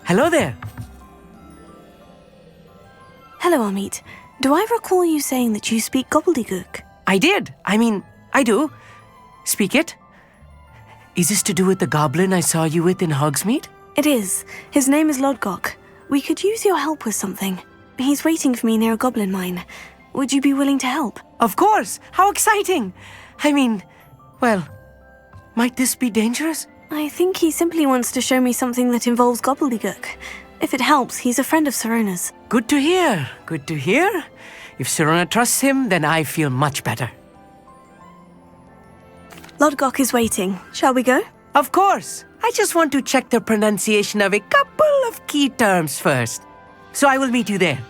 Hello there. Hello, Amit. Do I recall you saying that you speak gobbledygook? I did. I do. Speak it. Is this to do with the goblin I saw you with in Hogsmeade? It is. His name is Lodgok. We could use your help with something. He's waiting for me near a goblin mine. Would you be willing to help? Of course. How exciting. Well, might this be dangerous? I think he simply wants to show me something that involves gobbledygook. If it helps, he's a friend of Sirona's. Good to hear. Good to hear. If Sirona trusts him, then I feel much better. Lodgok is waiting. Shall we go? Of course. I just want to check the pronunciation of a couple of key terms first. So I will meet you there.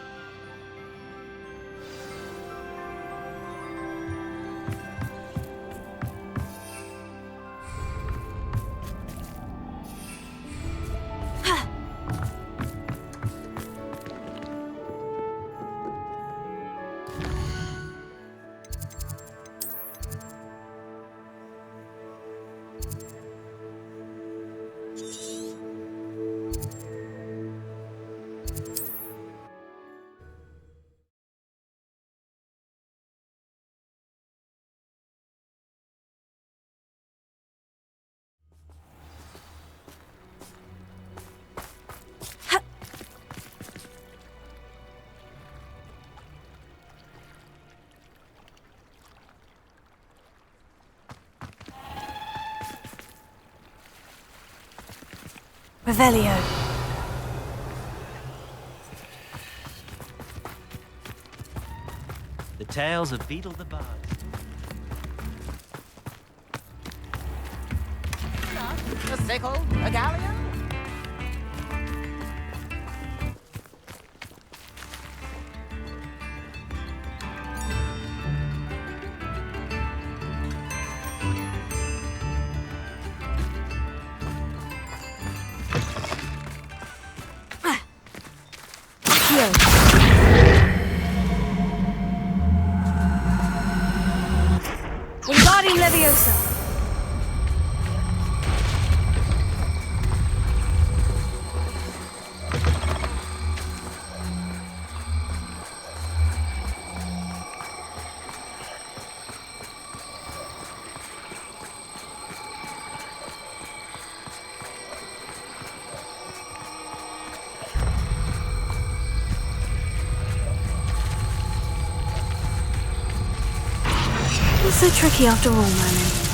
Revelio. The tales of Beetle the Bard. A sickle? A galleon? Wingardium Leviosa. It's so tricky after all, Merlin.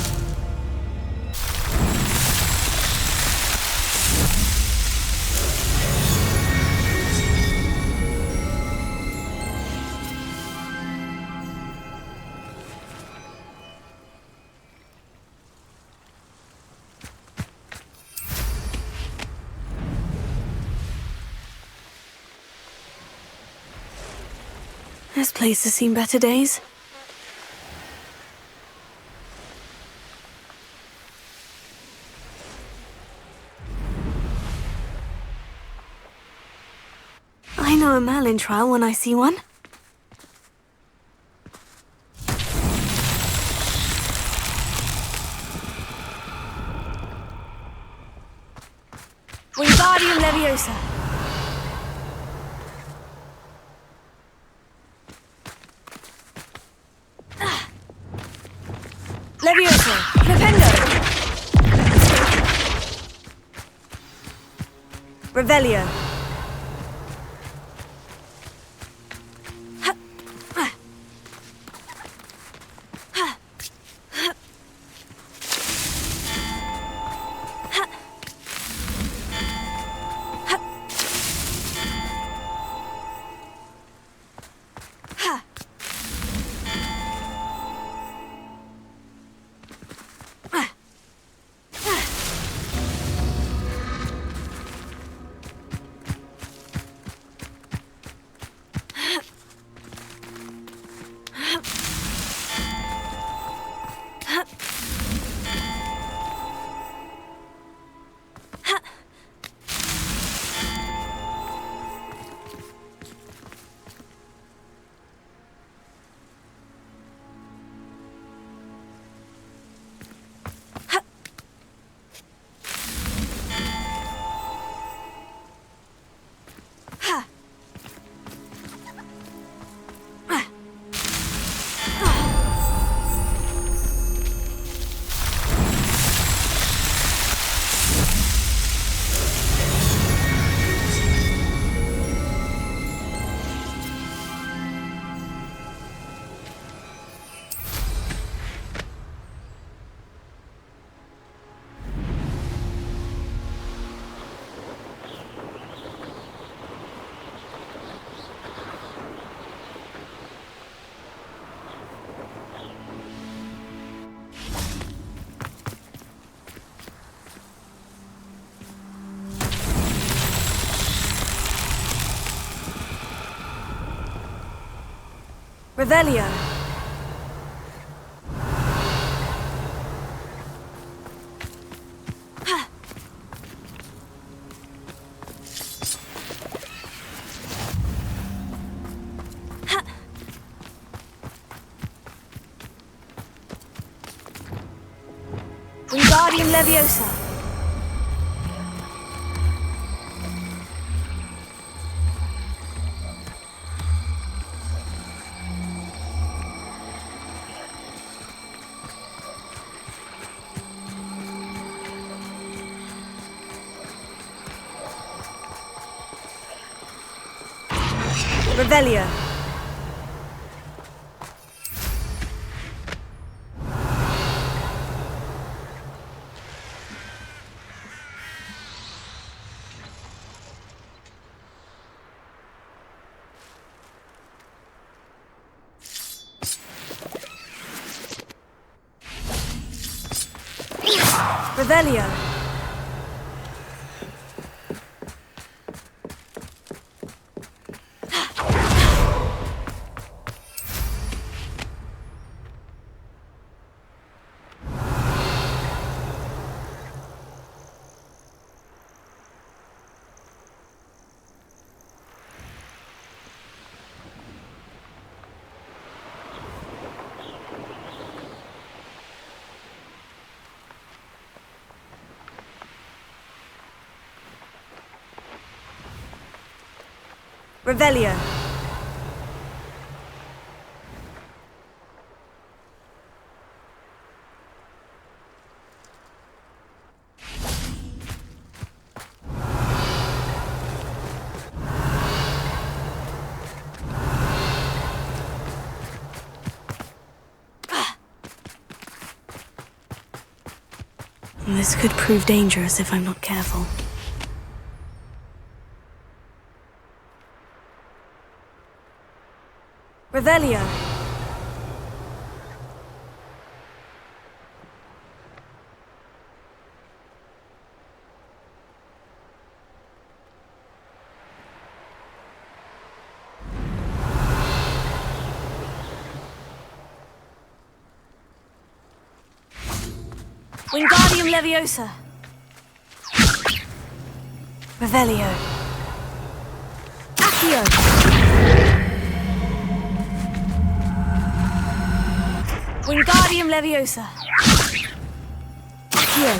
This place has seen better days. I know a Merlin trial when I see one. Wingardium Leviosa. Leviosa. Flipendo. Revelio. Revelio. Wingardium Leviosa. Revelio. Revelio. Revelio. This could prove dangerous if I'm not careful. Revelio. Wingardium Leviosa. Revelio. Accio. Wingardium Leviosa. Accio.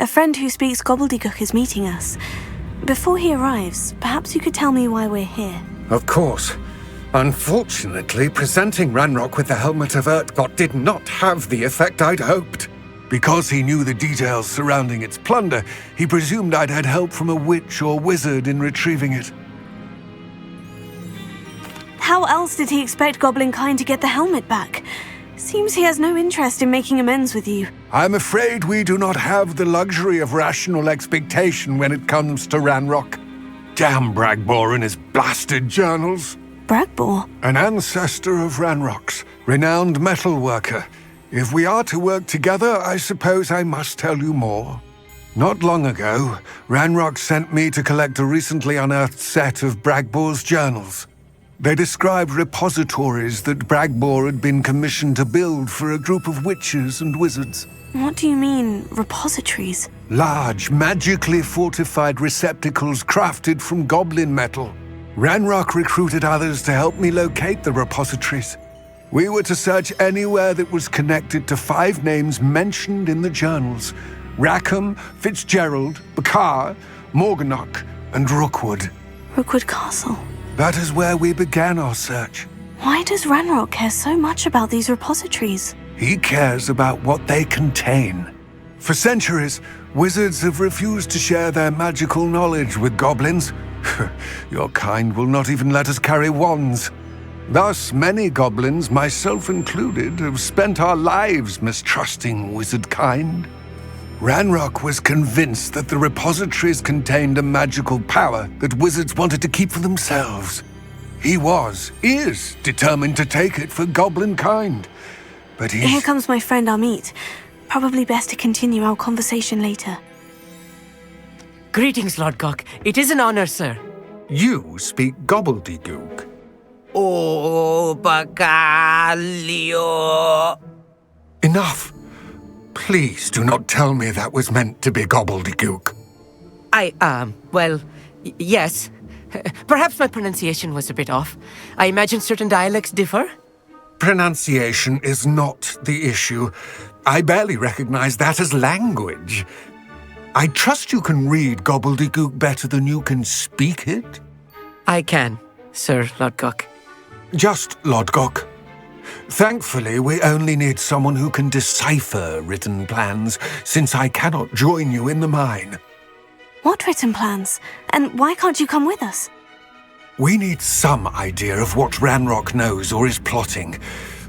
A friend who speaks gobbledygook is meeting us. Before he arrives, perhaps you could tell me why we're here. Of course. Unfortunately, presenting Ranrock with the Helmet of Urtkot did not have the effect I'd hoped. Because he knew the details surrounding its plunder, he presumed I'd had help from a witch or wizard in retrieving it. How else did he expect Goblinkind to get the helmet back? Seems he has no interest in making amends with you. I'm afraid we do not have the luxury of rational expectation when it comes to Ranrock. Damn Bragbor and his blasted journals. Bragbor? An ancestor of Ranrock's, renowned metal worker. If we are to work together, I suppose I must tell you more. Not long ago, Ranrock sent me to collect a recently unearthed set of Bragbor's journals. They described repositories that Bragbor had been commissioned to build for a group of witches and wizards. What do you mean, repositories? Large, magically fortified receptacles crafted from goblin metal. Ranrock recruited others to help me locate the repositories. We were to search anywhere that was connected to 5 names mentioned in the journals: Rackham, Fitzgerald, Bakar, Morganach, and Rookwood. Rookwood Castle. That is where we began our search. Why does Ranrock care so much about these repositories? He cares about what they contain. For centuries, wizards have refused to share their magical knowledge with goblins. Your kind will not even let us carry wands. Thus, many goblins, myself included, have spent our lives mistrusting wizard kind. Ranrock was convinced that the repositories contained a magical power that wizards wanted to keep for themselves. He is determined to take it for goblin kind. But Here he's... comes my friend Amit. Probably best to continue our conversation later. Greetings, Lord Gok. It is an honor, sir. You speak gobbledygook. Oh, Bacalio. Enough. Please do not tell me that was meant to be gobbledygook. Yes. Perhaps my pronunciation was a bit off. I imagine certain dialects differ. Pronunciation is not the issue. I barely recognize that as language. I trust you can read gobbledygook better than you can speak it? I can, Sir Lord Gok. Just Lodgok. Thankfully, we only need someone who can decipher written plans, since I cannot join you in the mine. What written plans? And why can't you come with us? We need some idea of what Ranrock knows or is plotting.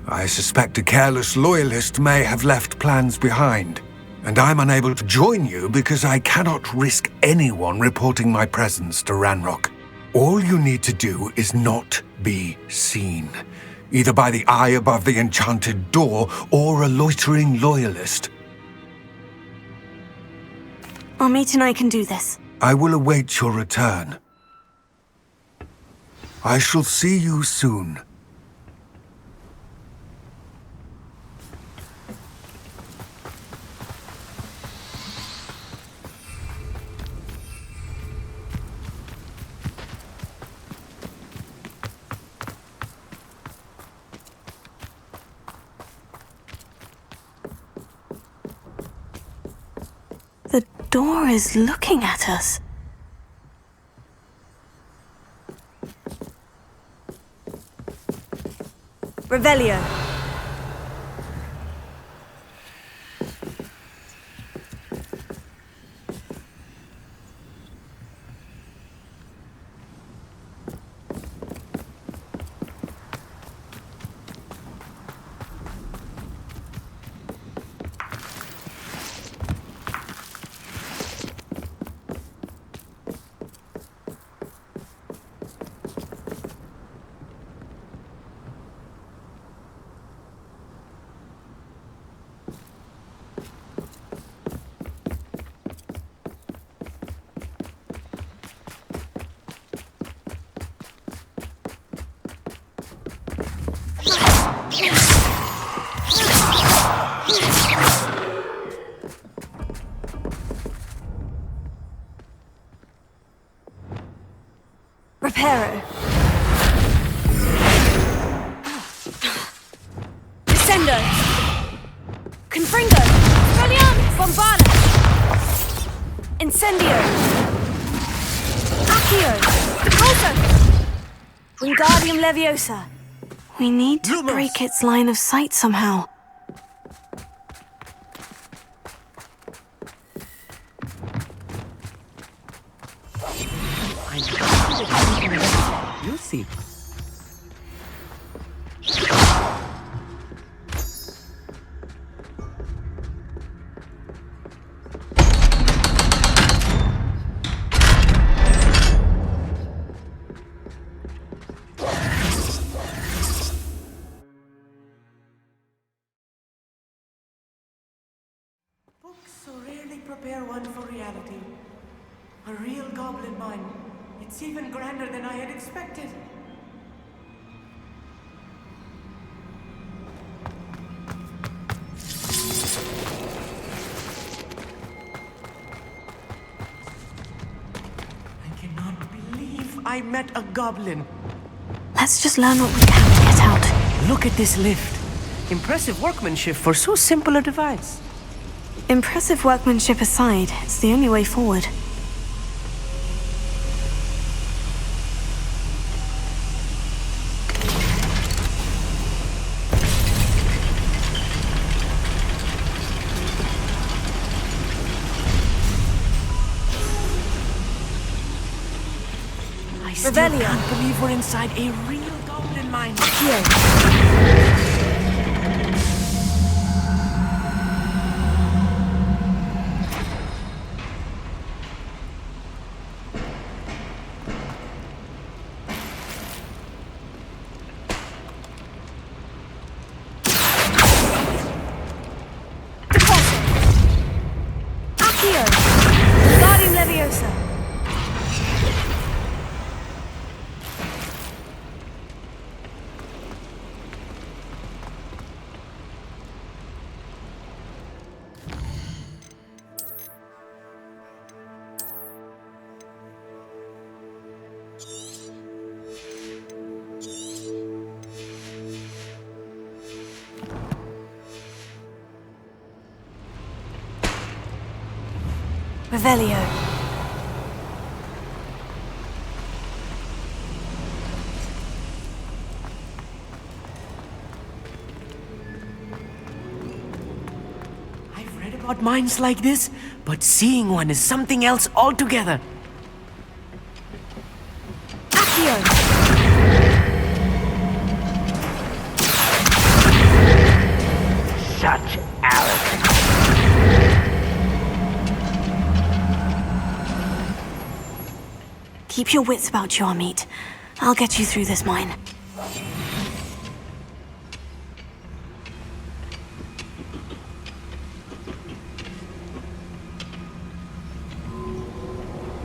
I suspect a careless loyalist may have left plans behind. And I'm unable to join you because I cannot risk anyone reporting my presence to Ranrock. All you need to do is not be seen, either by the eye above the enchanted door or a loitering loyalist. Amit and I can do this. I will await your return. I shall see you soon. The door is looking at us. Revelio. Reparo. Descendo. Confringo. Froliamus. Bombada. Incendio. Accio. Repulso. Wingardium Leviosa. We need to break its line of sight somehow. You see. Books so rarely prepare one for reality. A real goblin mine. It's even grander than I had expected. I cannot believe I met a goblin. Let's just learn what we can to get out. Look at this lift. Impressive workmanship for so simple a device. Impressive workmanship aside, it's the only way forward. I still Revelio. can't believe we're inside a real goblin mine. Here. Revelio. I've read about mines like this, but seeing one is something else altogether. Accio! Such arrogance. Keep your wits about you, Amit. I'll get you through this mine.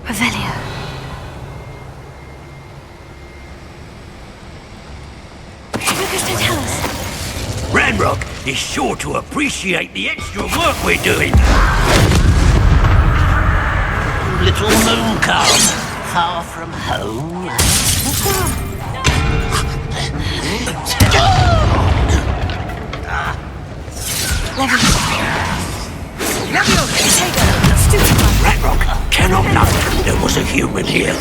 Revelio. Lucas, don't tell us. Ranrock is sure to appreciate the extra work we're doing. Little moon calf, far from home. Ranrock cannot know there was a human here.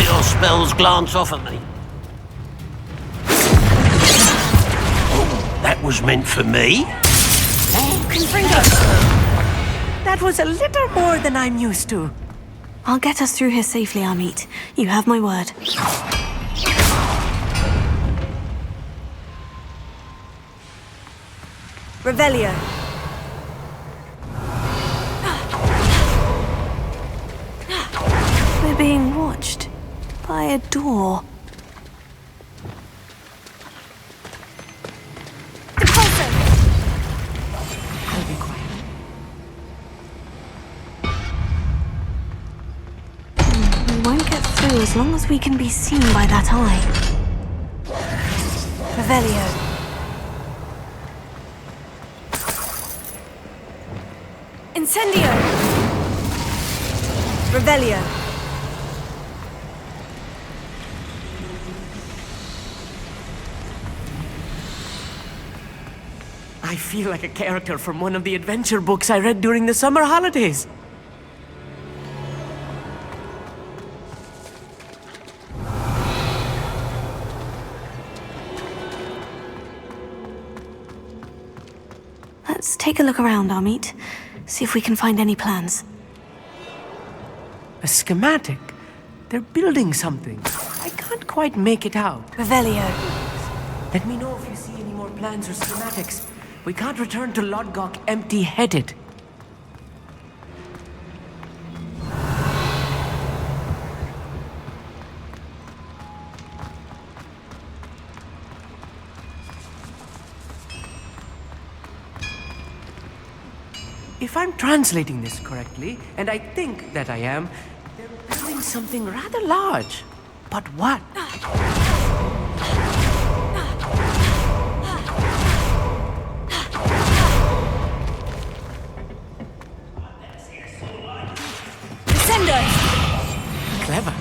Your spells glance off at me. Oh, that was meant for me? That was a little more than I'm used to. I'll get us through here safely, Amit. You have my word. Revelio. We're being watched by a door. I'll be quiet. We won't get through as long as we can be seen by that eye. Revelio. Incendio! Revelio. I feel like a character from one of the adventure books I read during the summer holidays. Let's take a look around, Amit. See if we can find any plans. A schematic. They're building something. I can't quite make it out. Revelio. Let me know if you see any more plans or schematics. We can't return to Lodgok empty-headed. If I'm translating this correctly, and I think that I am, they're building something rather large. But what? Clever.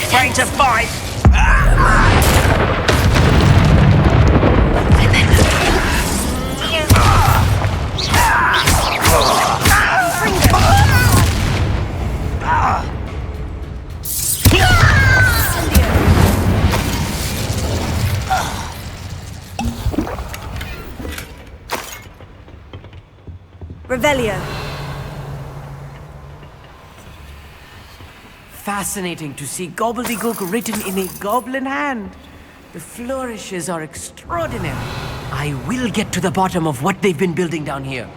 Trying to fight! Revelio. Fascinating to see gobbledygook written in a goblin hand. The flourishes are extraordinary. I will get to the bottom of what they've been building down here.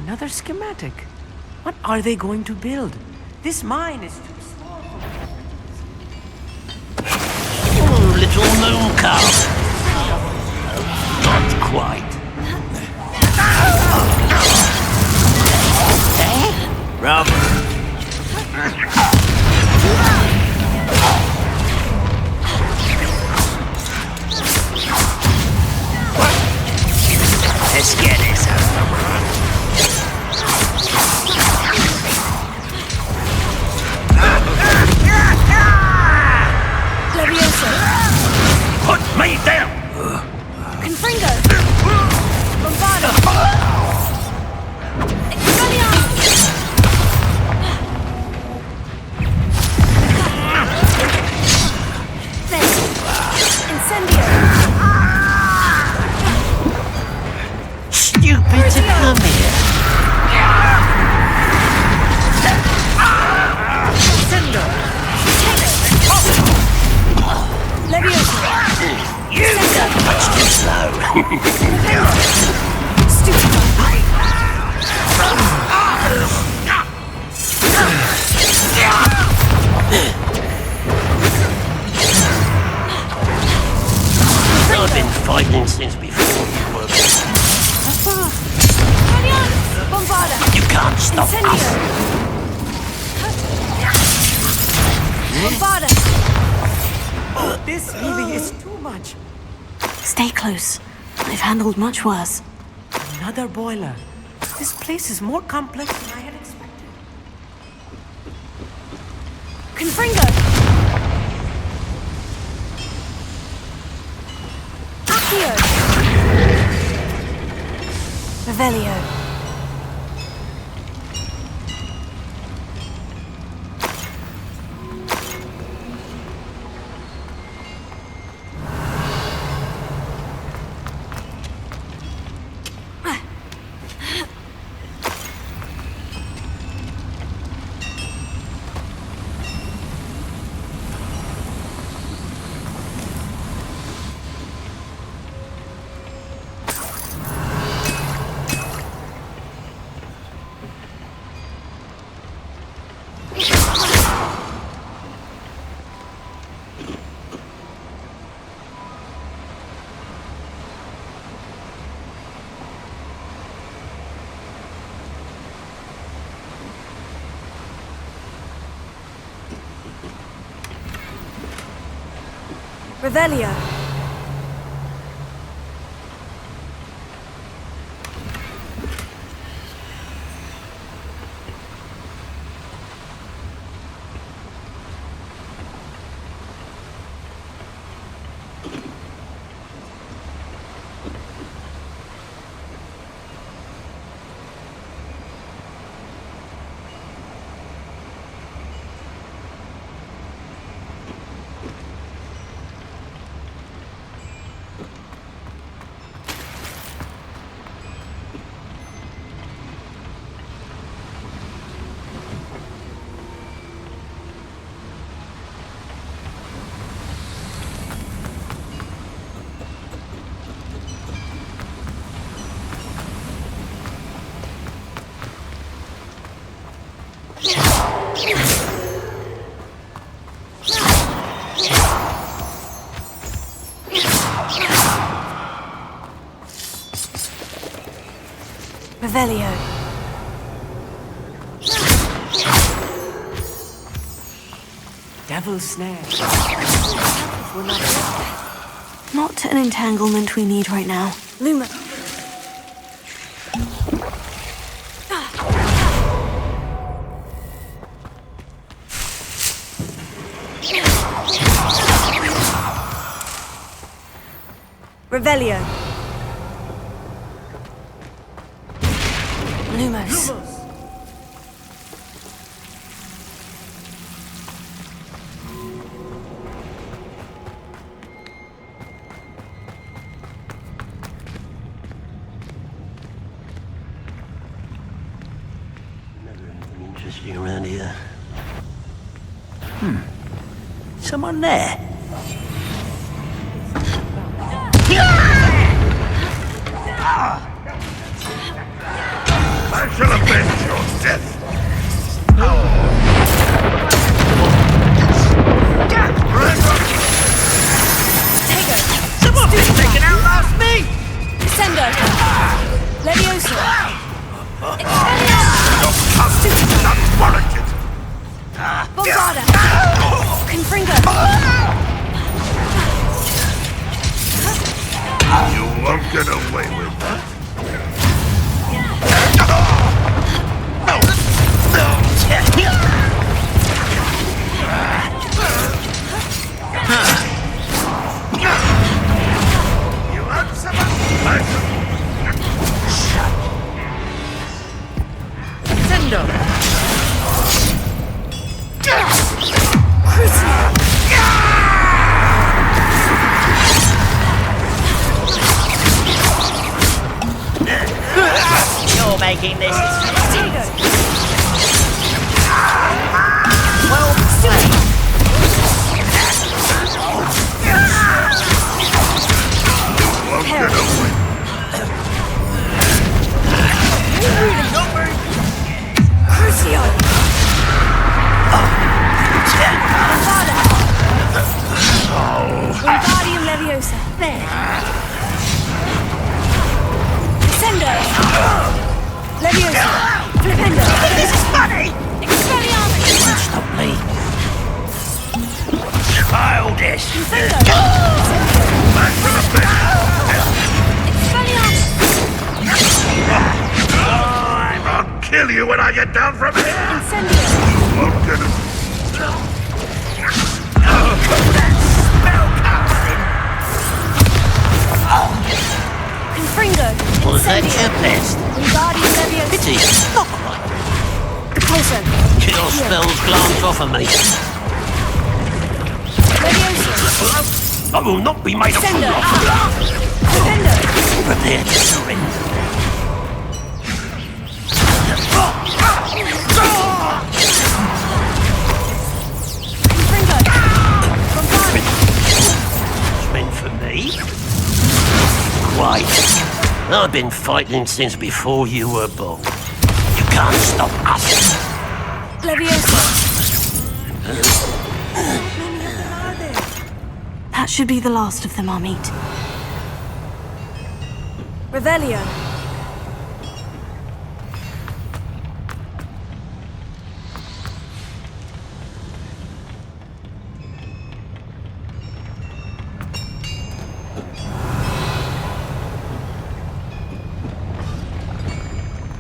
Another schematic. What are they going to build? This mine is too small for... Little moon calf. Not quite. Rubber. Let's get this over. Leviosa! Put me down! Confringo! Bombarda! Expelliarmus! Incendio! Stupid to come here. Cinder! Leviosa! You much too slow. I've been fighting since before you were born. Bombarda! You can't stop us. Bombarda! This really is too much. Stay close. I've handled much worse. Another boiler. This place is more complex than I had expected. Confringo! Accio! Revelio. Revelio. Revelio. Devil's snare. Not an entanglement we need right now. Luma. Revelio. Lumos. Never anything interesting around here. Someone there? That's You're making this. Wingardium Leviosa. There. Descendo. Leviosa. Flipendo. This is funny! Expelliarmus. Stop me. Childish! Infendo. Back to the bed! Expelliarmus. I'll kill you when I get down from here! Incendio. I'm gonna... Confringo. Was that Incendio. your best? Wingardium Leviosa. Pity. Not quite. Repulso. Your spells glance off of me. Leviosa. I will not be made a fool Sendo. of. Flipendo. Prepare to surrender. Confringo. Bombard. It's meant for me? Wait. I've been fighting since before you were born. You can't stop us. Leviosa. That should be the last of them, Amit. Revelio.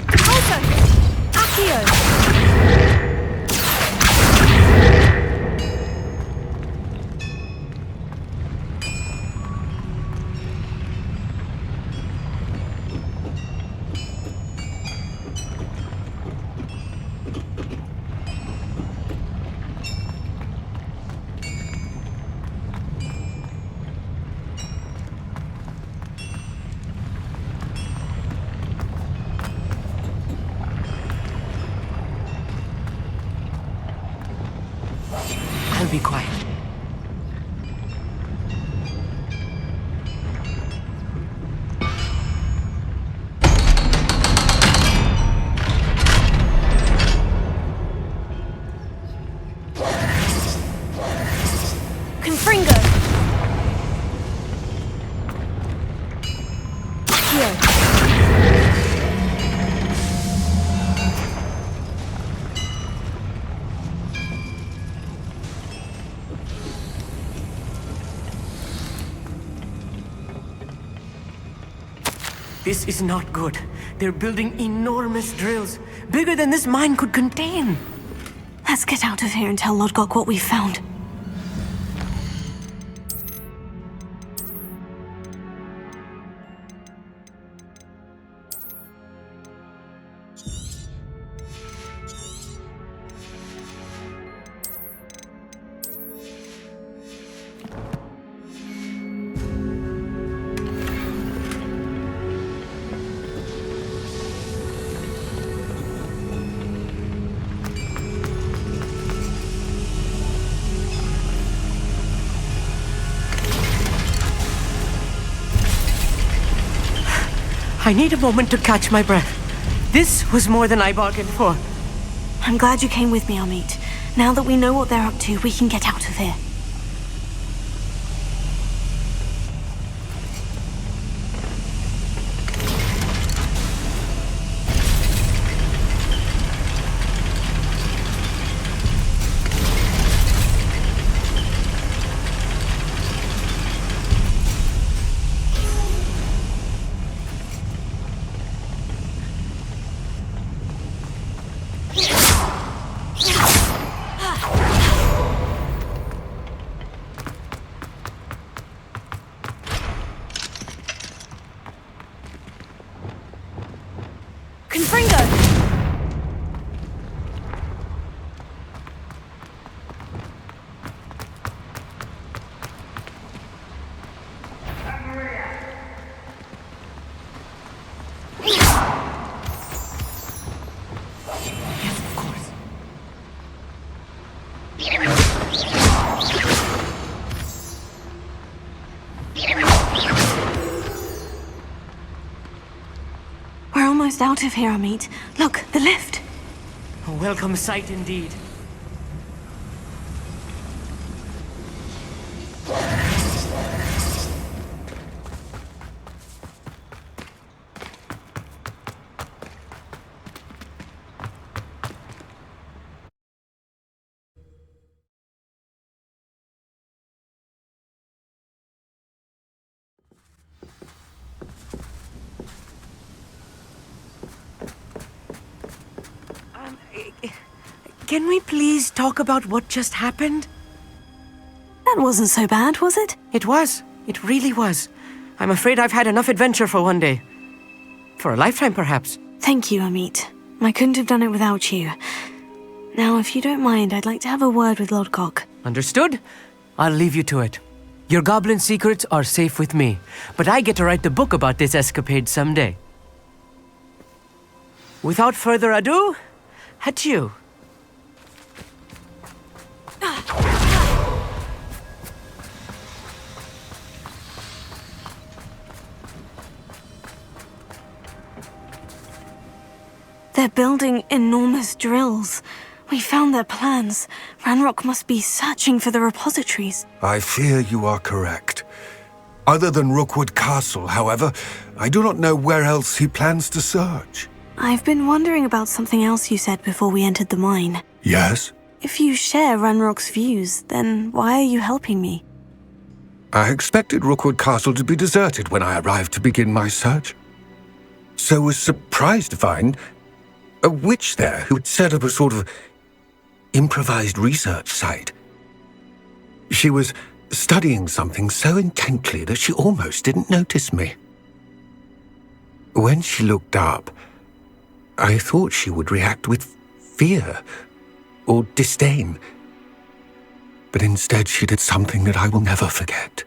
Repulso. Accio. I'll be quiet. Confringo. Accio. This is not good. They're building enormous drills, bigger than this mine could contain. Let's get out of here and tell Lodgok what we found. I need a moment to catch my breath. This was more than I bargained for. I'm glad you came with me, Amit. Now that we know what they're up to, we can get out of here. almost out of here, Amit. Look, the lift. A welcome sight indeed. Can we please talk about what just happened? That wasn't so bad, was it? It was. It really was. I'm afraid I've had enough adventure for one day. For a lifetime, perhaps. Thank you, Amit. I couldn't have done it without you. Now, if you don't mind, I'd like to have a word with Lodgok. Understood? I'll leave you to it. Your goblin secrets are safe with me, but I get to write the book about this escapade someday. Without further ado, adieu. They're building enormous drills. We found their plans. Ranrock must be searching for the repositories. I fear you are correct. Other than Rookwood Castle, however, I do not know where else he plans to search. I've been wondering about something else you said before we entered the mine. Yes? If you share Ranrock's views, then why are you helping me? I expected Rookwood Castle to be deserted when I arrived to begin my search. So was surprised to find a witch there who had set up a sort of improvised research site. She was studying something so intently that she almost didn't notice me. When she looked up, I thought she would react with fear or disdain. But instead she did something that I will never forget.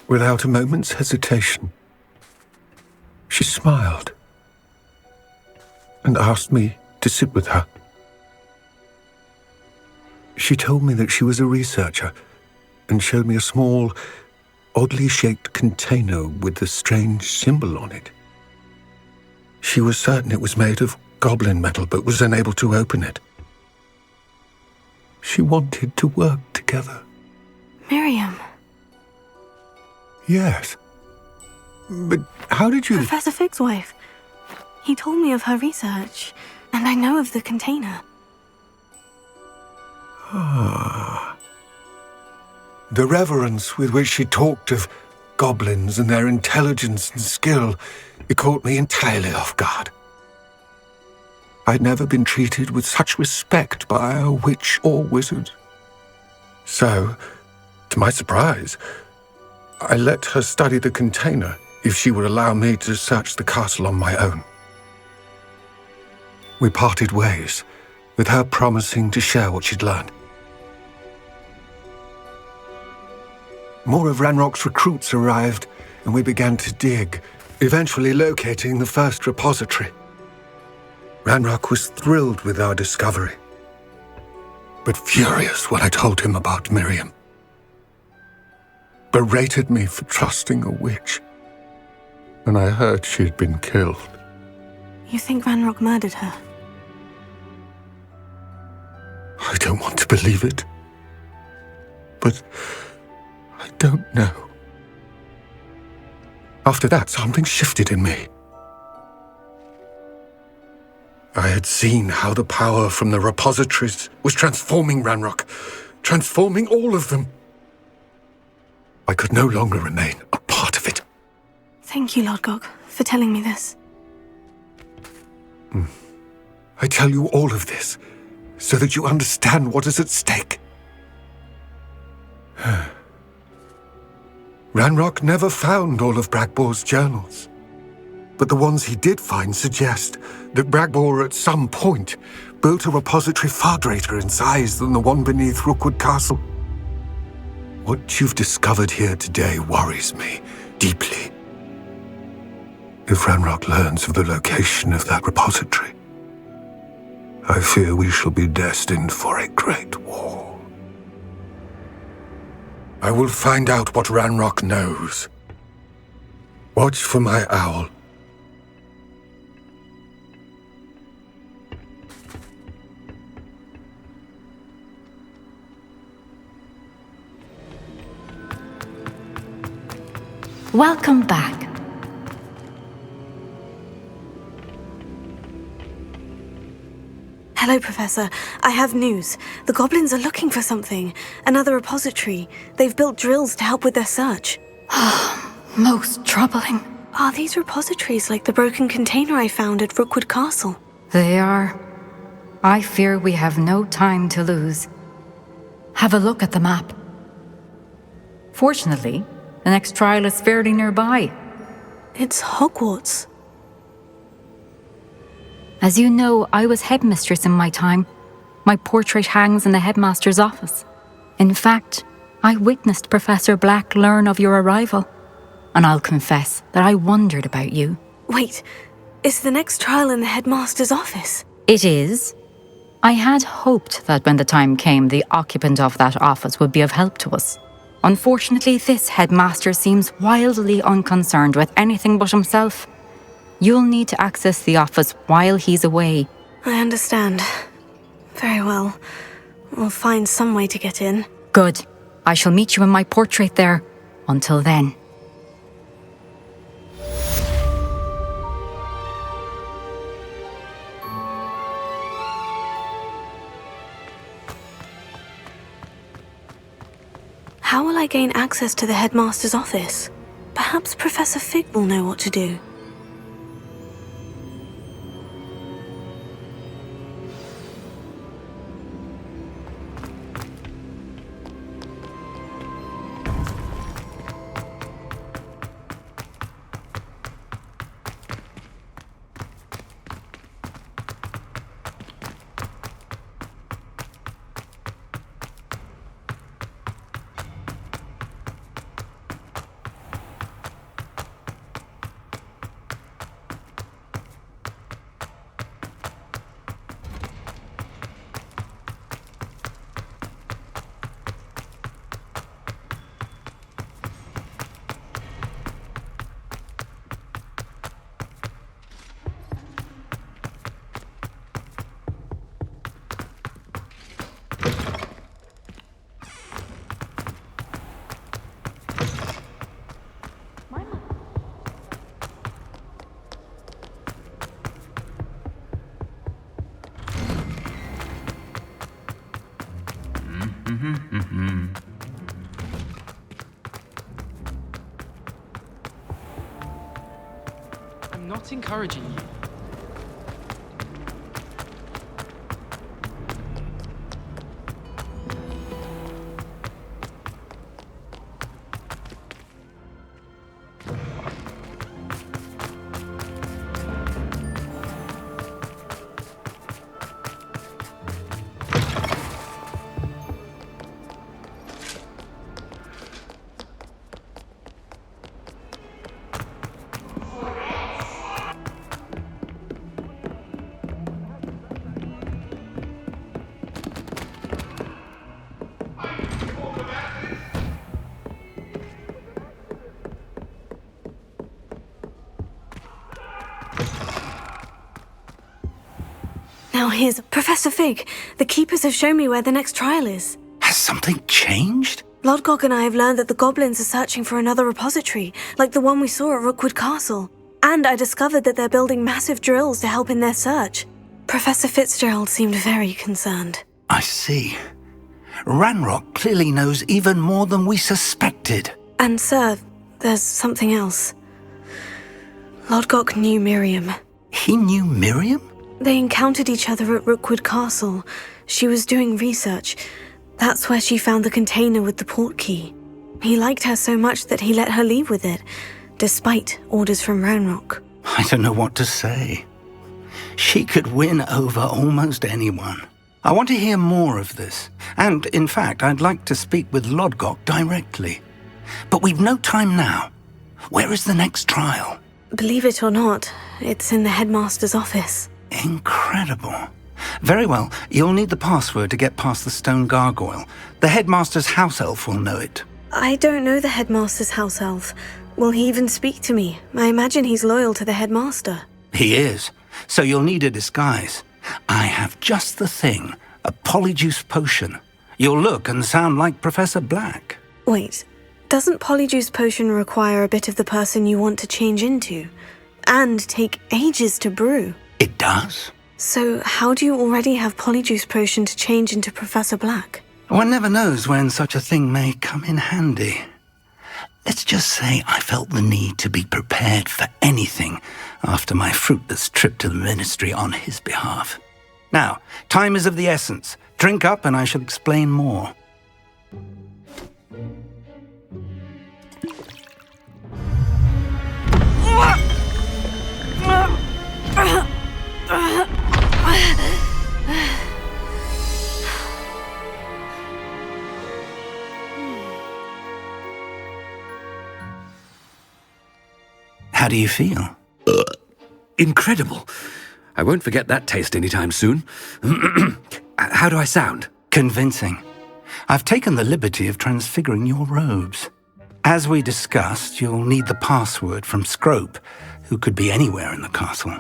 Without a moment's hesitation, she smiled and asked me to sit with her. She told me that she was a researcher and showed me a small, oddly shaped container with a strange symbol on it. She was certain it was made of goblin metal, but was unable to open it. She wanted to work together. Miriam. Yes. But how did you... Professor Fig's wife. He told me of her research, and I know of the container. The reverence with which she talked of goblins and their intelligence and skill, it caught me entirely off guard. I'd never been treated with such respect by a witch or wizard. So, to my surprise, I let her study the container if she would allow me to search the castle on my own. We parted ways, with her promising to share what she'd learned. More of Ranrock's recruits arrived, and we began to dig, eventually locating the first repository. Ranrock was thrilled with our discovery, but furious when I told him about Miriam. Berated me for trusting a witch, and I heard she'd been killed. You think Ranrock murdered her? I don't want to believe it, but I don't know. After that, something shifted in me. I had seen how the power from the repositories was transforming Ranrock, transforming all of them. I could no longer remain a part of it. Thank you, Lodgok, for telling me this. I tell you all of this so that you understand what is at stake. Ranrock never found all of Bragbor's journals, but the ones he did find suggest that Bragbor at some point built a repository far greater in size than the one beneath Rookwood Castle. What you've discovered here today worries me deeply. If Ranrock learns of the location of that repository, I fear we shall be destined for a great war. I will find out what Ranrock knows. Watch for my owl. Welcome back. Hello, Professor. I have news. The goblins are looking for something. Another repository. They've built drills to help with their search. Most troubling. Are these repositories like the broken container I found at Rookwood Castle? They are. I fear we have no time to lose. Have a look at the map. Fortunately, the next trial is fairly nearby. It's Hogwarts. As you know, I was headmistress in my time. My portrait hangs in the headmaster's office. In fact, I witnessed Professor Black learn of your arrival. And I'll confess that I wondered about you. Wait, is the next trial in the headmaster's office? It is. I had hoped that when the time came, the occupant of that office would be of help to us. Unfortunately, this headmaster seems wildly unconcerned with anything but himself. You'll need to access the office while he's away. I understand. Very well. We'll find some way to get in. Good. I shall meet you in my portrait there. Until then. How will I gain access to the headmaster's office? Perhaps Professor Fig will know what to do. I'm not encouraging you. Now here's Professor Fig. The Keepers have shown me where the next trial is. Has something changed? Lodgok and I have learned that the goblins are searching for another repository, like the one we saw at Rookwood Castle. And I discovered that they're building massive drills to help in their search. Professor Fitzgerald seemed very concerned. I see. Ranrock clearly knows even more than we suspected. And sir, there's something else. Lodgok knew Miriam. He knew Miriam? They encountered each other at Rookwood Castle. She was doing research. That's where she found the container with the port key. He liked her so much that he let her leave with it, despite orders from Ranrock. I don't know what to say. She could win over almost anyone. I want to hear more of this. And, in fact, I'd like to speak with Lodgok directly. But we've no time now. Where is the next trial? Believe it or not, it's in the headmaster's office. Incredible. Very well, you'll need the password to get past the stone gargoyle. The headmaster's house elf will know it. I don't know the headmaster's house elf. Will he even speak to me? I imagine he's loyal to the headmaster. He is, so you'll need a disguise. I have just the thing, a polyjuice potion. You'll look and sound like Professor Black. Wait, Doesn't Polyjuice Potion require a bit of the person you want to change into? And take ages to brew? It does. So how do you already have Polyjuice Potion to change into Professor Black? One never knows when such a thing may come in handy. Let's just say I felt the need to be prepared for anything after my fruitless trip to the Ministry on his behalf. Now, time is of the essence. Drink up and I shall explain more. How do you feel? Incredible. I won't forget that taste anytime soon. How do I sound? Convincing. I've taken the liberty of transfiguring your robes. As we discussed, you'll need the password from Scrope, who could be anywhere in the castle.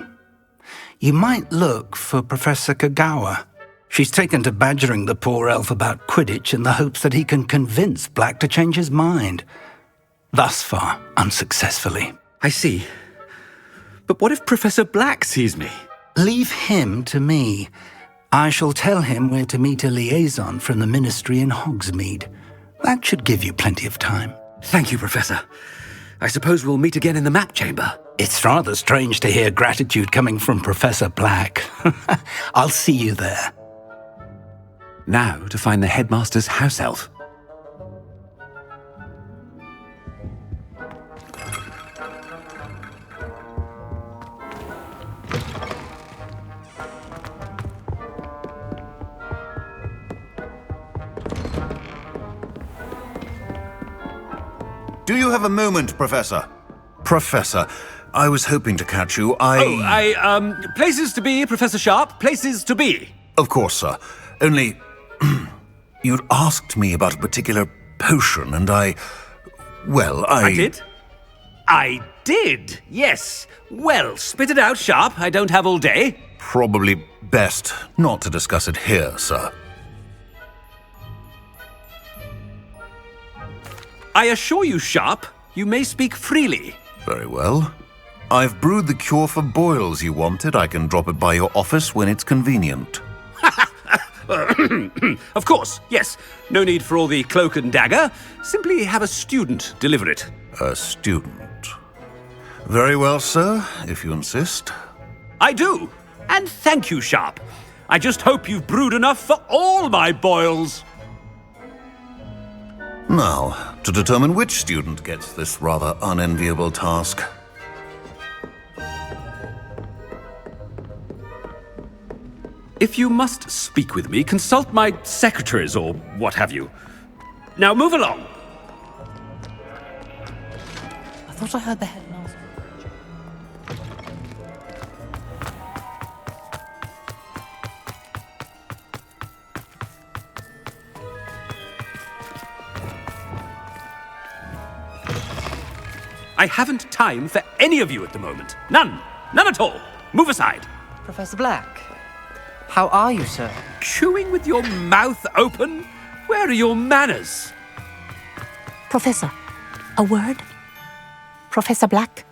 You might look for Professor Kagawa. She's taken to badgering the poor elf about Quidditch in the hopes that he can convince Black to change his mind. Thus far, unsuccessfully. I see. But what if Professor Black sees me? Leave him to me. I shall tell him where to meet a liaison from the Ministry in Hogsmeade. That should give you plenty of time. Thank you, Professor. I suppose we'll meet again in the map chamber. It's rather strange to hear gratitude coming from Professor Black. I'll see you there. Now to find the headmaster's house elf. Do you have a moment, Professor? Professor, I was hoping to catch you. Places to be, Professor Sharp. Places to be. Of course, sir. Only, you'd asked me about a particular potion, and I did? I did, yes. Well, spit it out, Sharp. I don't have all day. Probably best not to discuss it here, sir. I assure you, Sharp, you may speak freely. Very well. I've brewed the cure for boils you wanted. I can drop it by your office when it's convenient. Of course, yes. No need for all the cloak and dagger. Simply have a student deliver it. A student. Very well, sir, if you insist. I do. And thank you, Sharp. I just hope you've brewed enough for all my boils. Now, to determine which student gets this rather unenviable task. If you must speak with me, consult my secretaries or what have you. Now move along. I thought I heard the headmaster. I haven't time for any of you at the moment. None. None at all. Move aside. Professor Black, how are you, sir? Chewing with your mouth open? Where are your manners? Professor, a word? Professor Black,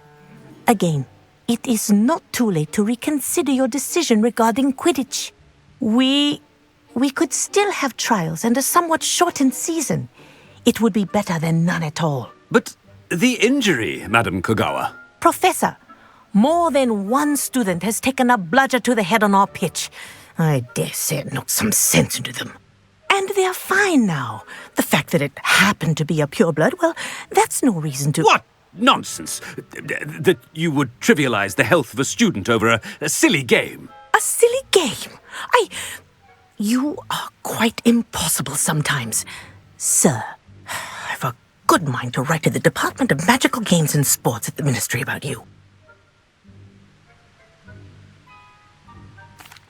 again, it is not too late to reconsider your decision regarding Quidditch. We could still have trials and a somewhat shortened season. It would be better than none at all. But the injury, Madam Kagawa. Professor, more than one student has taken a bludger to the head on our pitch. I dare say it knocked some sense into them. And they're fine now. The fact that it happened to be a pureblood, well, that's no reason to... What nonsense! That you would trivialize the health of a student over a silly game. A silly game? You are quite impossible sometimes. Sir, I've a good mind to write to the Department of Magical Games and Sports at the Ministry about you.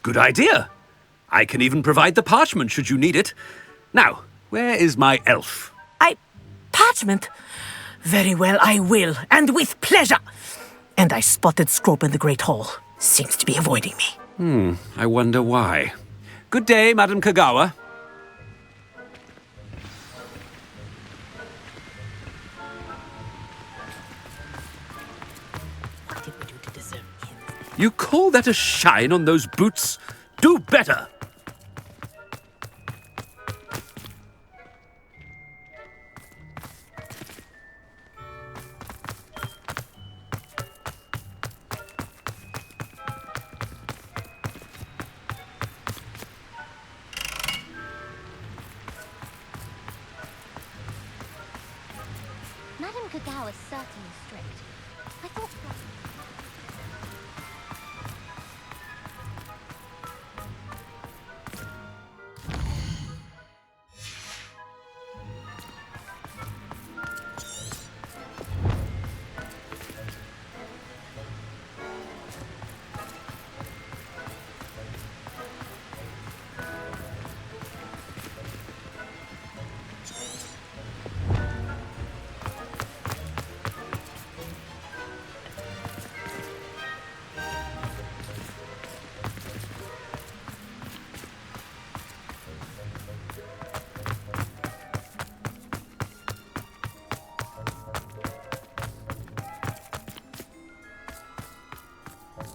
Good idea. I can even provide the parchment should you need it. Now, where is my elf? Parchment? Very well, I will, and with pleasure. And I spotted Scrope in the Great Hall. Seems to be avoiding me. I wonder why. Good day, Madam Kagawa. You call that a shine on those boots? Do better! Madame Kagao is certainly strict. I thought...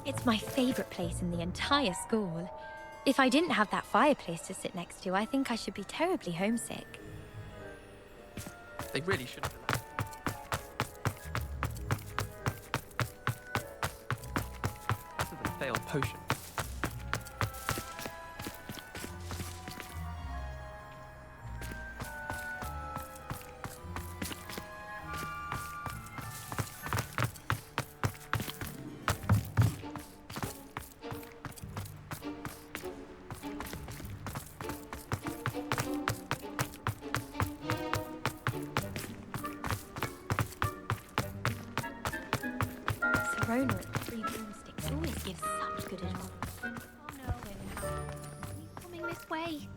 It's my favorite place in the entire school. If I didn't have that fireplace to sit next to, I think I should be terribly homesick. They really shouldn't have. This is a failed potion. Corona and the three broomsticks always gives such good advice. Oh no, Winnie. He's coming this way.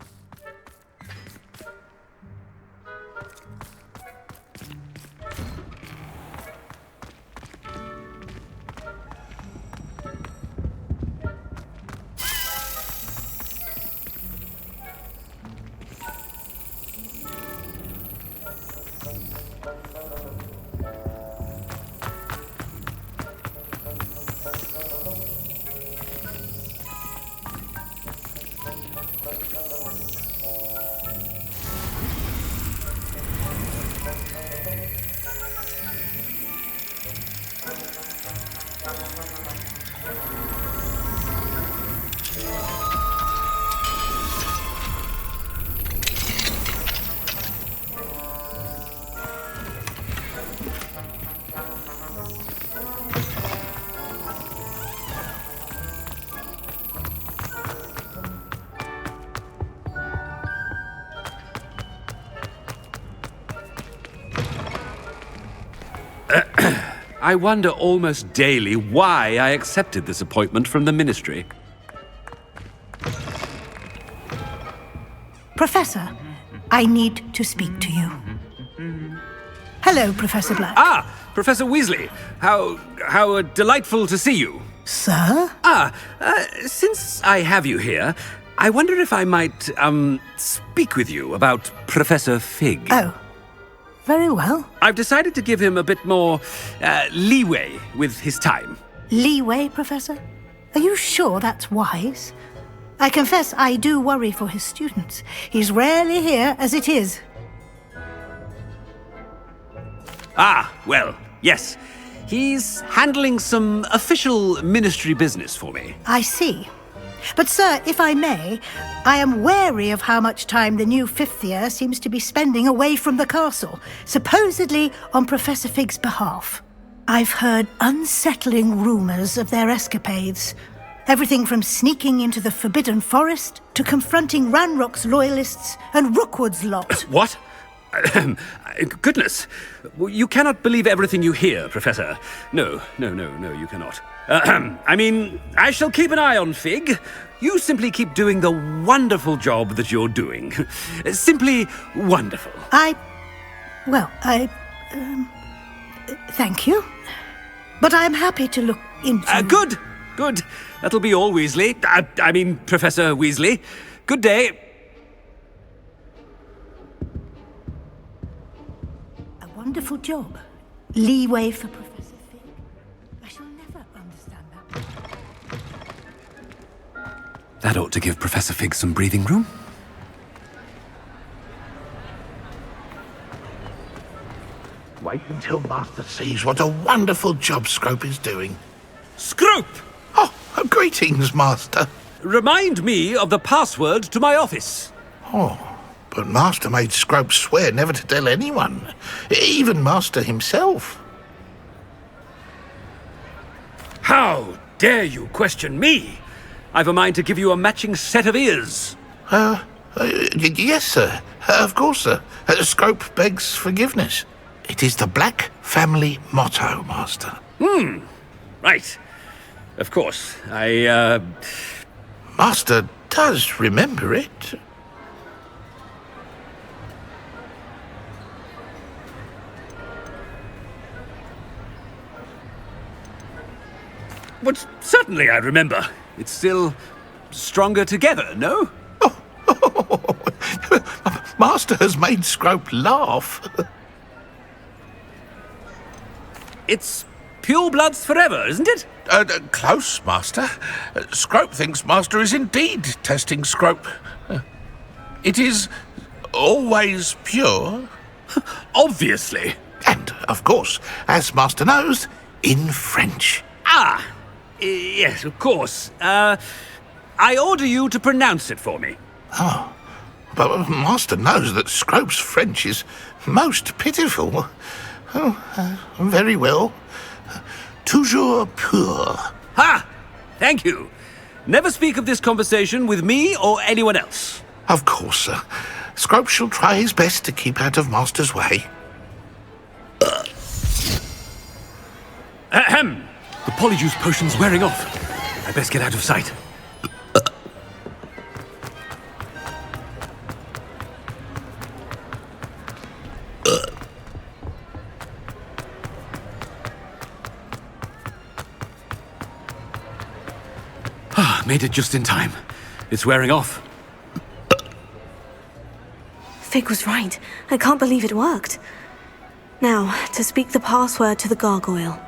I wonder almost daily why I accepted this appointment from the Ministry. Professor, I need to speak to you. Hello, Professor Black. Ah, Professor Weasley. How delightful to see you. Sir? Since I have you here, I wonder if I might, speak with you about Professor Fig. Oh, very well. I've decided to give him a bit more, leeway with his time. Leeway, Professor? Are you sure that's wise? I confess I do worry for his students. He's rarely here as it is. Ah, well, yes. He's handling some official ministry business for me. I see. But, sir, if I may, I am wary of how much time the new fifth year seems to be spending away from the castle, supposedly on Professor Fig's behalf. I've heard unsettling rumors of their escapades. Everything from sneaking into the Forbidden Forest to confronting Ranrock's loyalists and Rookwood's lot. What? Goodness. You cannot believe everything you hear, Professor. No, you cannot. I mean, I shall keep an eye on Fig. You simply keep doing the wonderful job that you're doing. Simply wonderful. Thank you. But I'm happy to look into... Good. That'll be all, Weasley. I mean, Professor Weasley. Good day. A wonderful job. Leeway for Professor Fig. I shall never understand that. That ought to give Professor Fig some breathing room. Wait until Master sees what a wonderful job Scrope is doing. Scrope! Oh, greetings, Master. Remind me of the password to my office. Oh, but Master made Scrope swear never to tell anyone, even Master himself. How dare you question me? I've a mind to give you a matching set of ears. Yes, sir. Of course, sir. Scrope begs forgiveness. It is the Black family motto, Master. Right. Of course. Master does remember it. But certainly I remember. It's still stronger together, no? Master has made Scrope laugh. It's pure bloods forever, isn't it? Close, Master. Scrope thinks Master is indeed testing Scrope. It is always pure. Obviously. And, of course, as Master knows, in French. Ah, yes, of course. I order you to pronounce it for me. Oh, but Master knows that Scrope's French is most pitiful. Oh, very well. Toujours pur. Ha! Thank you. Never speak of this conversation with me or anyone else. Of course, sir. Scrope shall try his best to keep out of Master's way. Ahem. The polyjuice potion's wearing off. I best get out of sight. Made it just in time. It's wearing off. Fig was right. I can't believe it worked. Now, to speak the password to the gargoyle.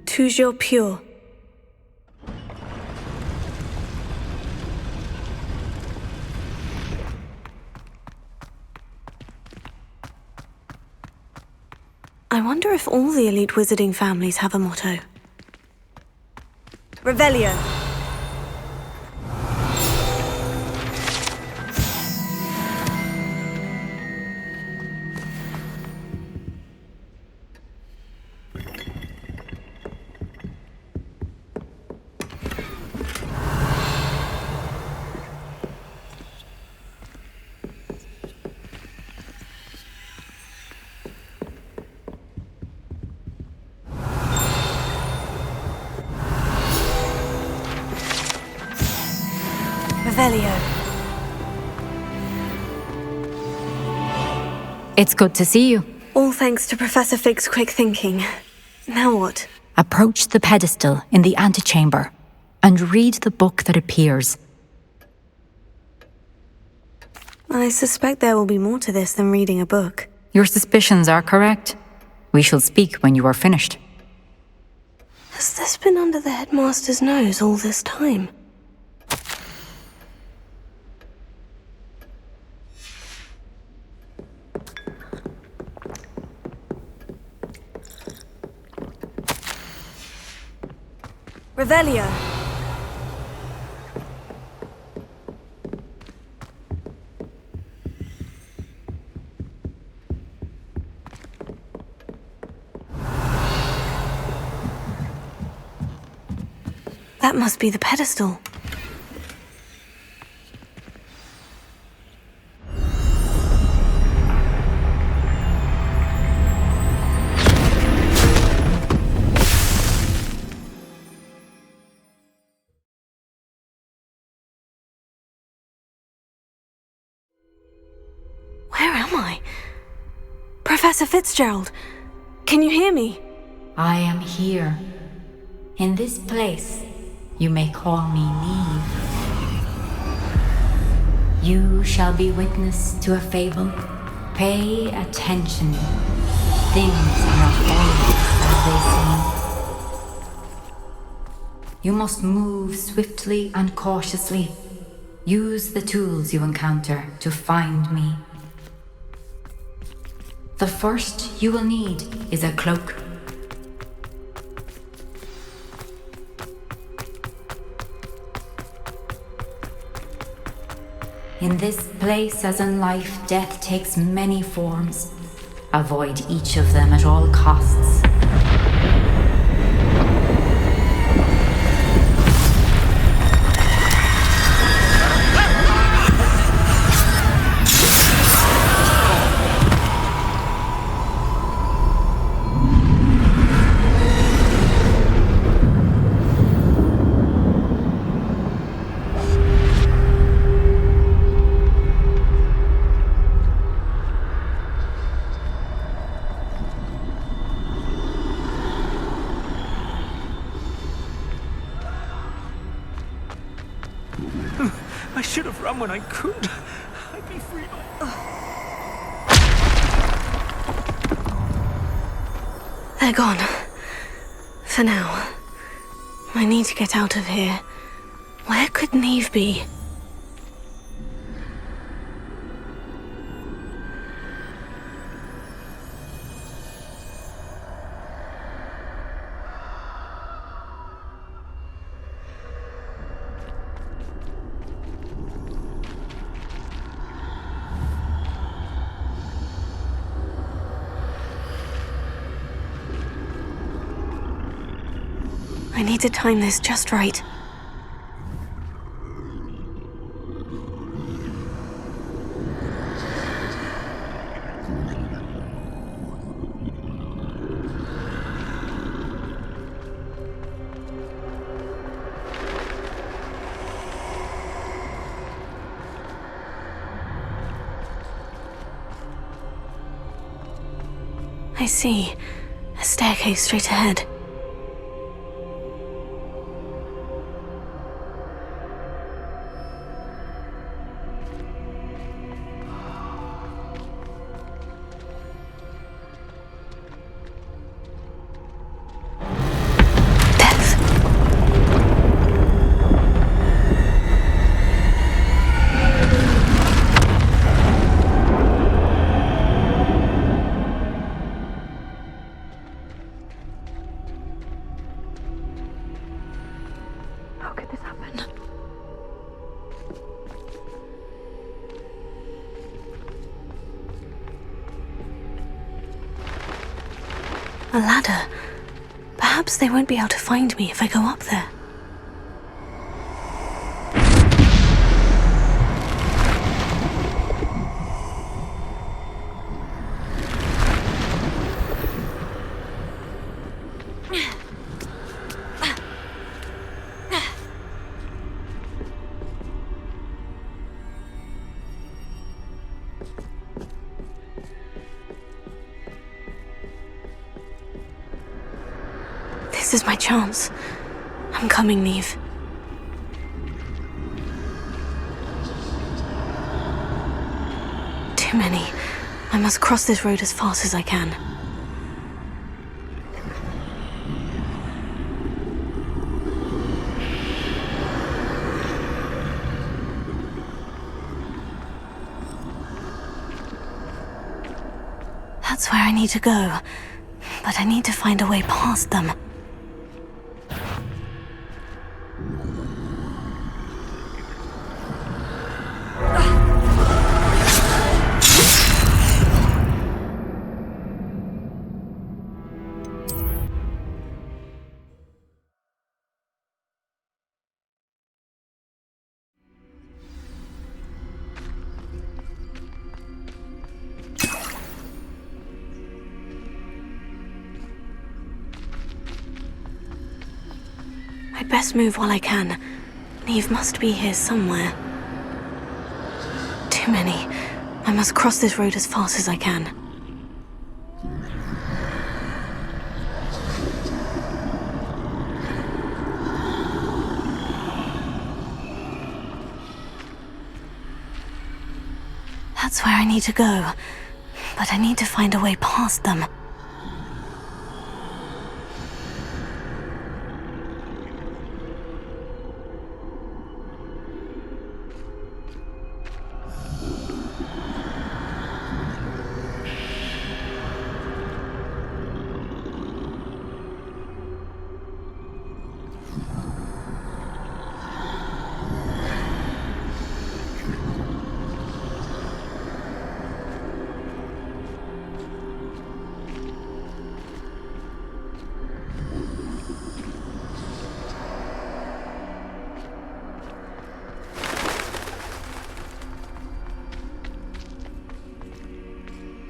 Toujours pure. I wonder if all the elite wizarding families have a motto. Revelio. It's good to see you. All thanks to Professor Fig's quick thinking. Now what? Approach the pedestal in the antechamber and read the book that appears. I suspect there will be more to this than reading a book. Your suspicions are correct. We shall speak when you are finished. Has this been under the headmaster's nose all this time? Revelio. That must be the pedestal. Where am I? Professor Fitzgerald, can you hear me? I am here. In this place, you may call me Neve. You shall be witness to a fable. Pay attention. Things are not always as they seem. You must move swiftly and cautiously. Use the tools you encounter to find me. The first you will need is a cloak. In this place, as in life, death takes many forms. Avoid each of them at all costs. I should have run when I could. I'd be free. They're gone. For now. I need to get out of here. Where could Neve be? I need to time this just right. I see. A staircase straight ahead. A ladder. Perhaps they won't be able to find me if I go up there. This is my chance. I'm coming, Neve. Too many. I must cross this road as fast as I can. That's where I need to go. But I need to find a way past them. I'd best move while I can. Neve must be here somewhere. Too many. I must cross this road as fast as I can. That's where I need to go, but I need to find a way past them.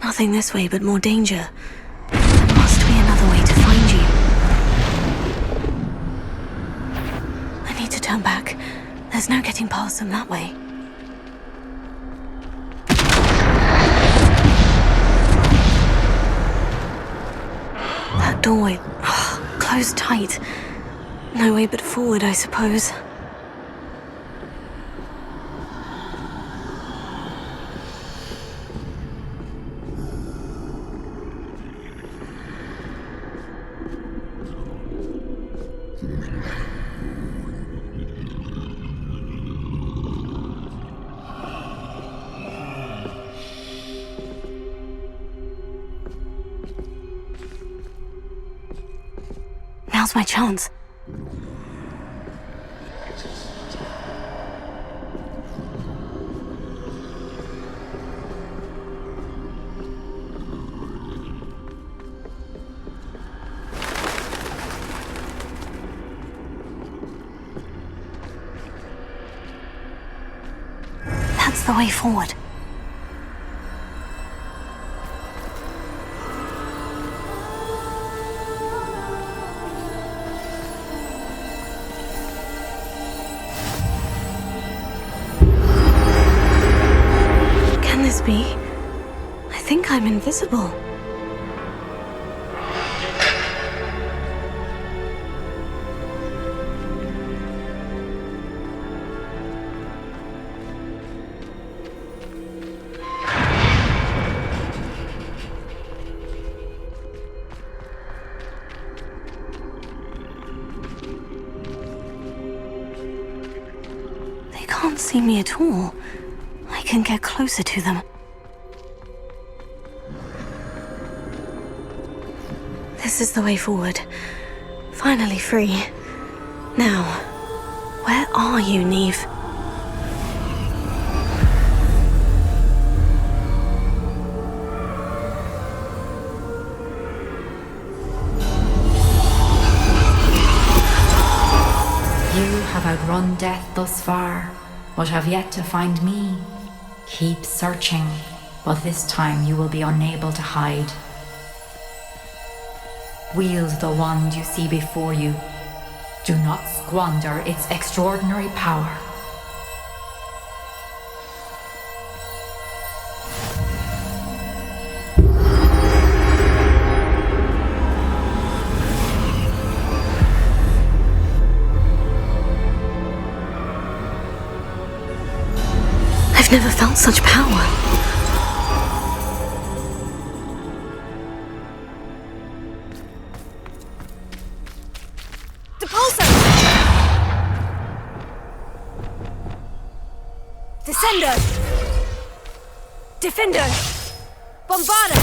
Nothing this way but more danger. There must be another way to find you. I need to turn back. There's no getting past them that way. That doorway, closed tight. No way but forward, I suppose. Now's my chance. That's the way forward. Be? I think I'm invisible. They can't see me at all. I can get closer to them. This is the way forward. Finally free. Now, where are you, Neve? You have outrun death thus far, but have yet to find me. Keep searching, but this time you will be unable to hide. Wield the wand you see before you. Do not squander its extraordinary power. I've never felt such power. Descender! Defender! Bombarder!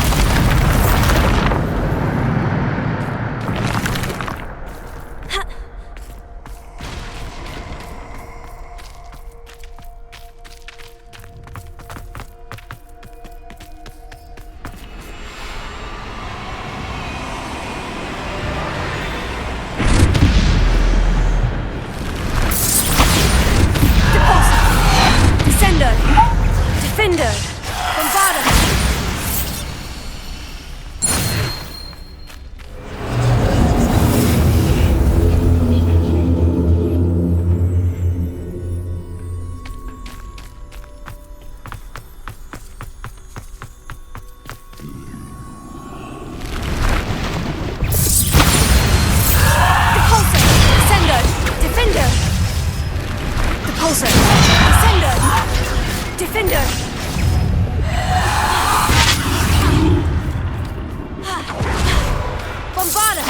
Defender! Bombarder! Defender! Bombarda!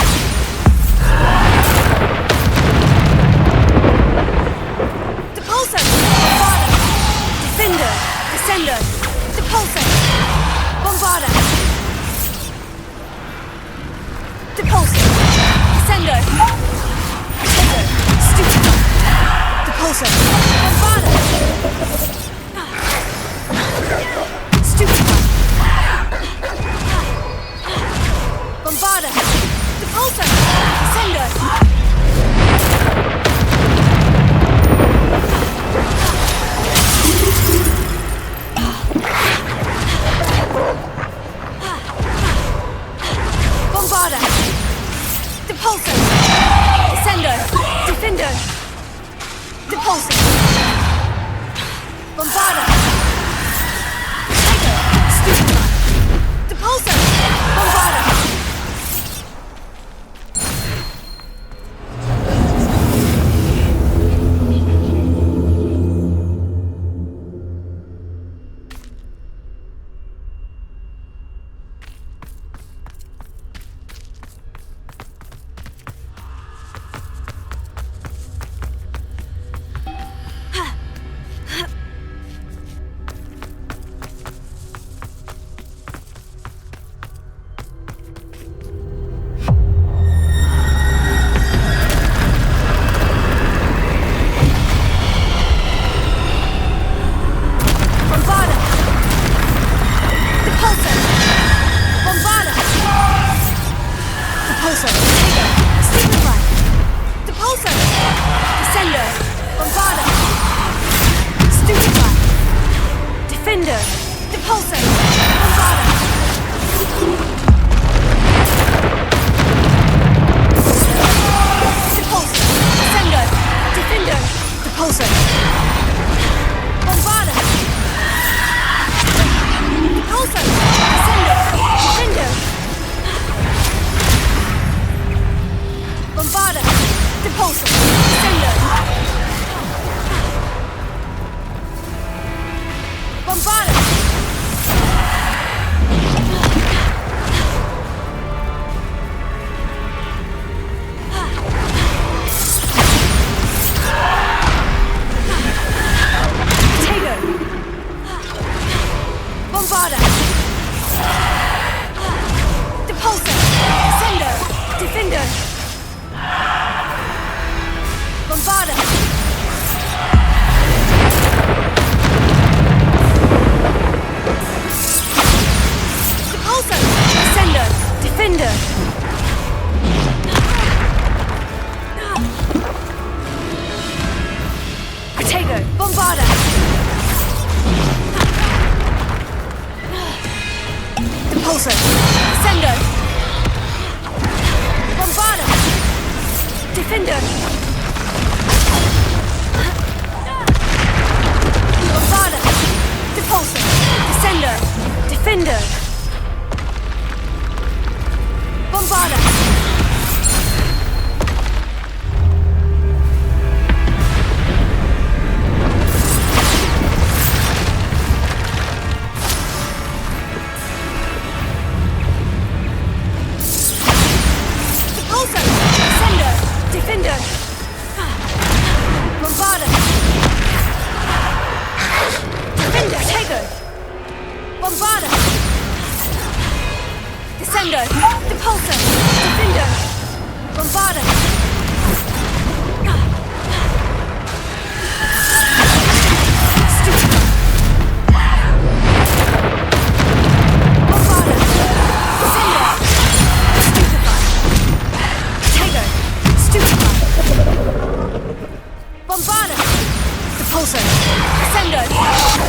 Depulsor! Bombarda! Defender! Descender! Depulsor! Bombarda! Depulsor! Descender! Descender! Stupid! Depulsor! Bombarda! Stupid! Bombarda! Depulsor! Descender! Bombarda! Depulsor! Descender! Defender! Depulsor! Bombarda! Tiger! Stupid! Depulsor! Bombarda! Defender!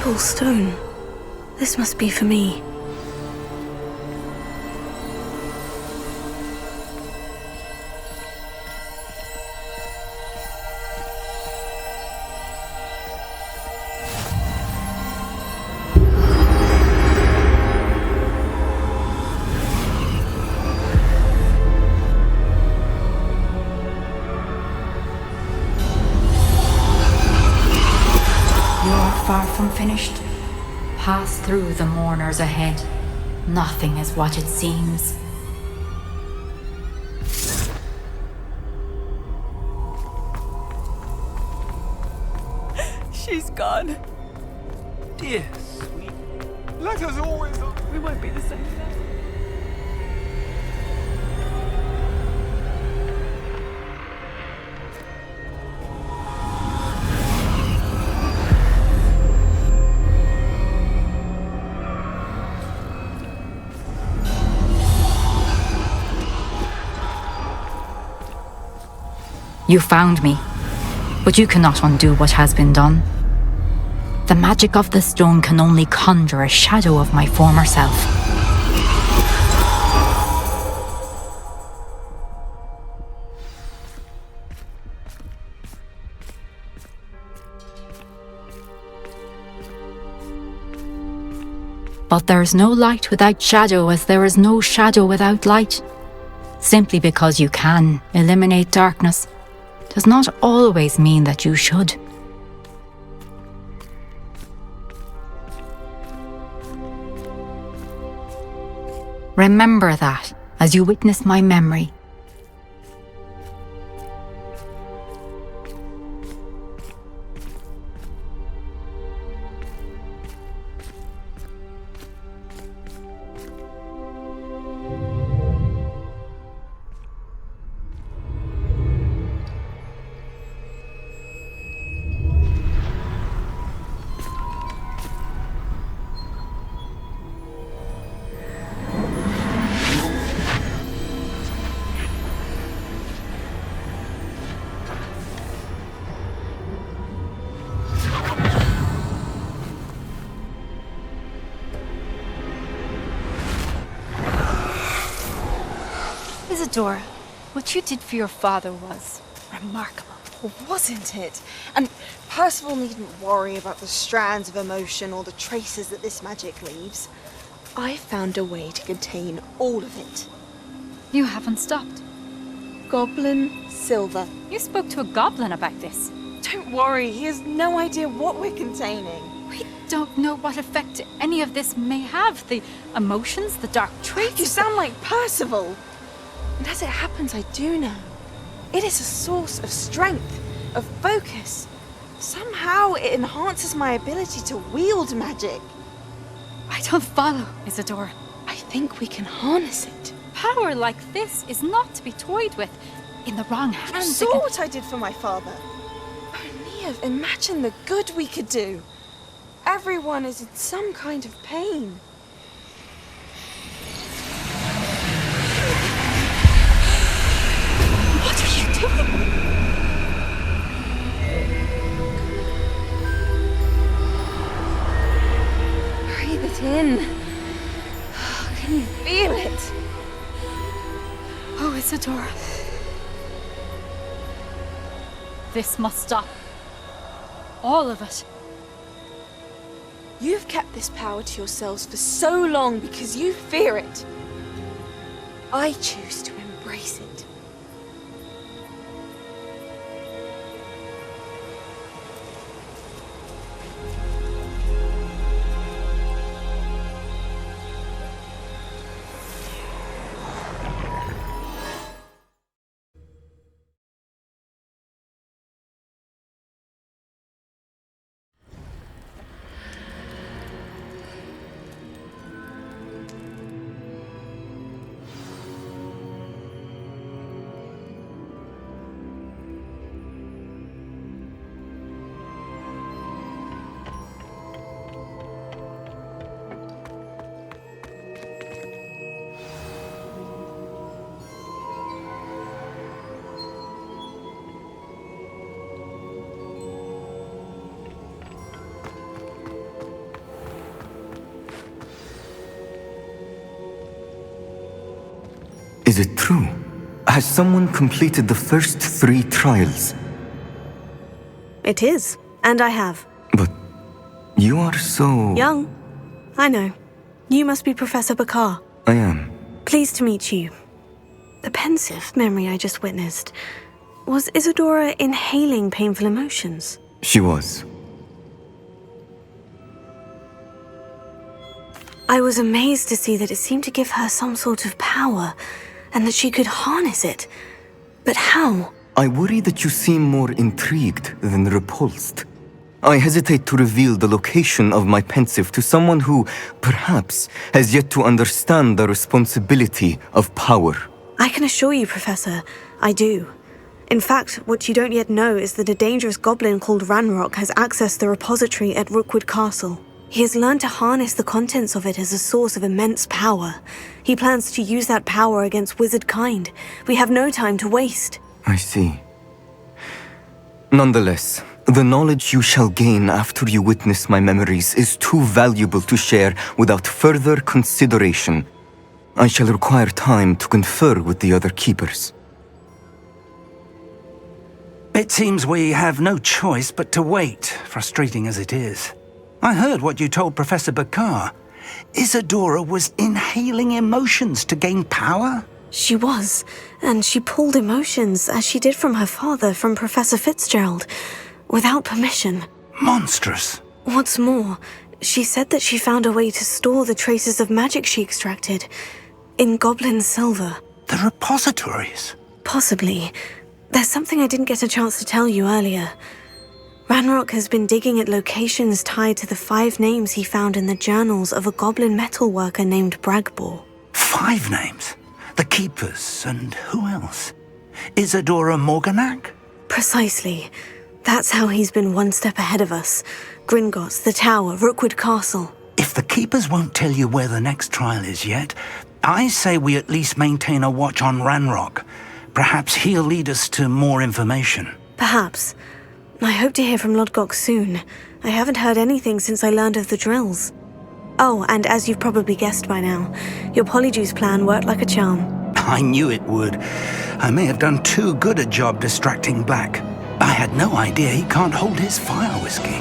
Temple stone. This must be for me. Far from finished. Pass through the mourners ahead. Nothing is what it seems. She's gone. Dear sweet. Let us always... We won't be the same now. You found me, but you cannot undo what has been done. The magic of the stone can only conjure a shadow of my former self. But there is no light without shadow, as there is no shadow without light. Simply because you can eliminate darkness does not always mean that you should. Remember that as you witness my memory. Isadora, what you did for your father was remarkable. Wasn't it? And Percival needn't worry about the strands of emotion or the traces that this magic leaves. I found a way to contain all of it. You haven't stopped. Goblin Silver. You spoke to a goblin about this. Don't worry, he has no idea what we're containing. We don't know what effect any of this may have. The emotions, the dark traits. You sound like Percival. And as it happens, I do know. It is a source of strength, of focus. Somehow it enhances my ability to wield magic. I don't follow, Isadora. I think we can harness it. Power like this is not to be toyed with. In the wrong hands. You saw what I did for my father. Oh, Nia, imagine the good we could do. Everyone is in some kind of pain. What are you doing? Breathe it in. Can you feel it? Oh, Isadora. This must stop. All of it. You've kept this power to yourselves for so long because you fear it. I choose to embrace it. Is it true? Has someone completed the first 3 trials? It is, and I have. But you are so... Young. I know. You must be Professor Bakar. I am. Pleased to meet you. The pensive memory I just witnessed. Was Isadora inhaling painful emotions? She was. I was amazed to see that it seemed to give her some sort of power, and that she could harness it. But how? I worry that you seem more intrigued than repulsed. I hesitate to reveal the location of my pensive to someone who, perhaps, has yet to understand the responsibility of power. I can assure you, Professor, I do. In fact, what you don't yet know is that a dangerous goblin called Ranrock has accessed the repository at Rookwood Castle. He has learned to harness the contents of it as a source of immense power. He plans to use that power against wizard kind. We have no time to waste. I see. Nonetheless, the knowledge you shall gain after you witness my memories is too valuable to share without further consideration. I shall require time to confer with the other keepers. It seems we have no choice but to wait, frustrating as it is. I heard what you told Professor Bakar. Isadora was inhaling emotions to gain power? She was, and she pulled emotions, as she did from her father, from Professor Fitzgerald, without permission. Monstrous. What's more, she said that she found a way to store the traces of magic she extracted in goblin silver. The repositories? Possibly. There's something I didn't get a chance to tell you earlier. Ranrock has been digging at locations tied to the 5 names he found in the journals of a goblin metalworker named Bragbor. 5 names? The Keepers, and who else? Isadora Morganac? Precisely. That's how he's been one step ahead of us. Gringotts, the Tower, Rookwood Castle. If the Keepers won't tell you where the next trial is yet, I say we at least maintain a watch on Ranrock. Perhaps he'll lead us to more information. Perhaps. I hope to hear from Lodgok soon. I haven't heard anything since I learned of the drills. Oh, and as you've probably guessed by now, your Polyjuice plan worked like a charm. I knew it would. I may have done too good a job distracting Black. I had no idea he can't hold his fire whiskey.